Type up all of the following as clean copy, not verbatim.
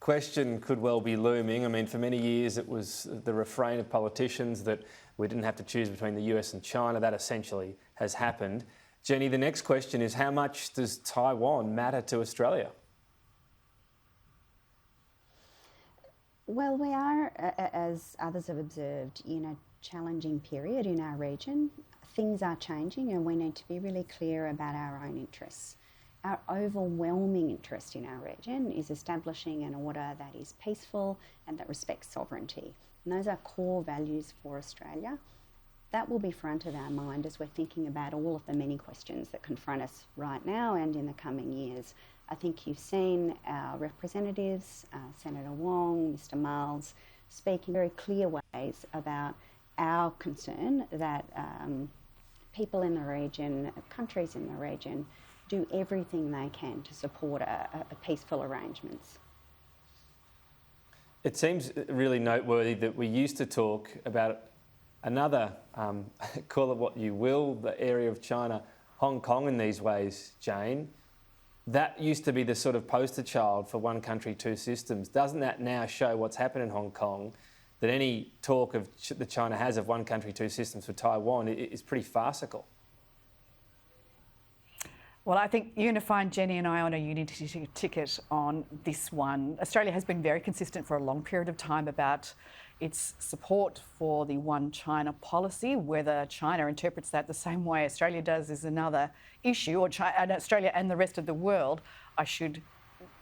question could well be looming. I mean, for many years it was the refrain of politicians that we didn't have to choose between the US and China. That essentially has happened. Jenny, the next question is, how much does Taiwan matter to Australia? Well, we are, as others have observed, in a challenging period in our region. Things are changing and we need to be really clear about our own interests. Our overwhelming interest in our region is establishing an order that is peaceful and that respects sovereignty. And those are core values for Australia. That will be front of our mind as we're thinking about all of the many questions that confront us right now and in the coming years. I think you've seen our representatives, Senator Wong, Mr Miles, speak in very clear ways about our concern that people in the region, countries in the region, do everything they can to support a peaceful arrangements. It seems really noteworthy that we used to talk about another, call it what you will, the area of China, Hong Kong in these ways, Jane. That used to be the sort of poster child for one country, two systems. Doesn't that now show what's happened in Hong Kong, that any talk of that China has of one country, two systems for Taiwan is pretty farcical? Well, I think you and find Jenny and I on a unity ticket on this one. Australia has been very consistent for a long period of time about its support for the one China policy. Whether China interprets that the same way Australia does is another issue, or and Australia and the rest of the world, I should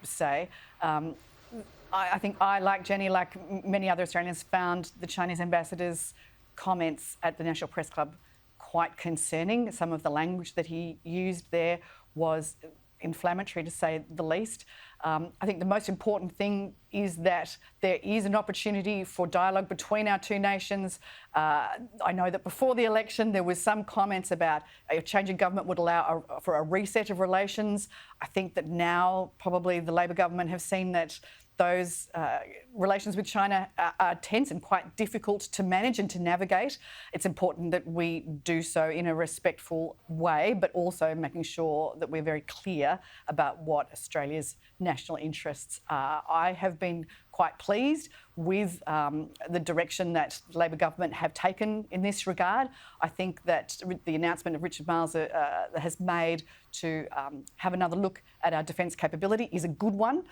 say. I think I, like Jenny, like many other Australians, found the Chinese ambassador's comments at the National Press Club quite concerning. Some of the language that he used there was inflammatory, to say the least. I think the most important thing is that there is an opportunity for dialogue between our two nations. I know that before the election there was some comments about a change in government would allow for a reset of relations. I think that now probably the Labor government have seen that those relations with China are tense and quite difficult to manage and to navigate. It's important that we do so in a respectful way, but also making sure that we're very clear about what Australia's national interests are. I have been quite pleased with the direction that the Labor government have taken in this regard. I think that the announcement of Richard Marles has made to have another look at our defence capability is a good one.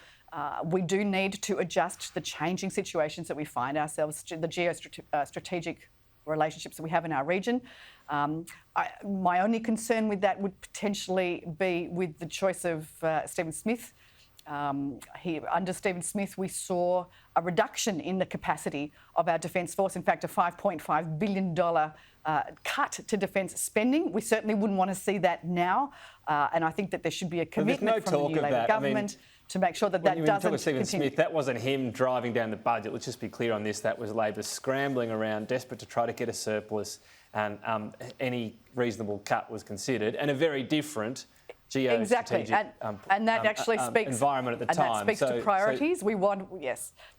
We do need to adjust to the changing situations that we find ourselves, the geostrategic relationships that we have in our region. My only concern with that would potentially be with the choice of Stephen Smith. Under Stephen Smith, we saw a reduction in the capacity of our Defence Force, in fact, a $5.5 billion cut to defence spending. We certainly wouldn't want to see that now, and I think that there should be a commitment from the new Labor government to make sure that that doesn't continue. Stephen Smith, that wasn't him driving down the budget. Let's just be clear on this. That was Labor scrambling around, desperate to try to get a surplus, and any reasonable cut was considered, and a very different geostrategic and that actually speaks environment at the time. That speaks to priorities.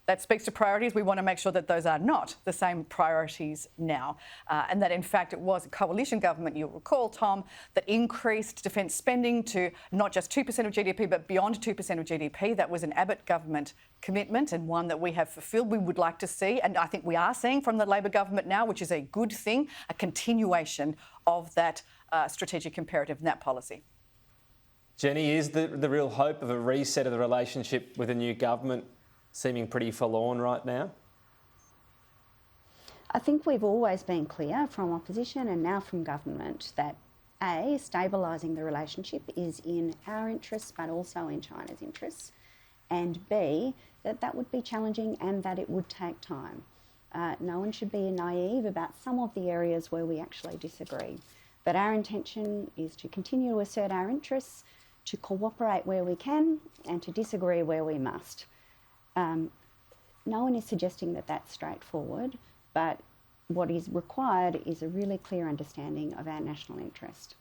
That speaks to priorities. We want to make sure that those are not the same priorities now, and that in fact it was a coalition government, you'll recall, Tom, that increased defence spending to not just 2% of GDP but beyond 2% of GDP. That was an Abbott government commitment, and one that we have fulfilled. We would like to see, and I think we are seeing from the Labor government now, which is a good thing, a continuation of that strategic imperative and that policy. Jenny, is the real hope of a reset of the relationship with a new government seeming pretty forlorn right now? I think we've always been clear from opposition and now from government that A, stabilising the relationship is in our interests but also in China's interests, and B, that would be challenging and that it would take time. No one should be naive about some of the areas where we actually disagree, but our intention is to continue to assert our interests, to cooperate where we can and to disagree where we must. No one is suggesting that that's straightforward, but what is required is a really clear understanding of our national interest.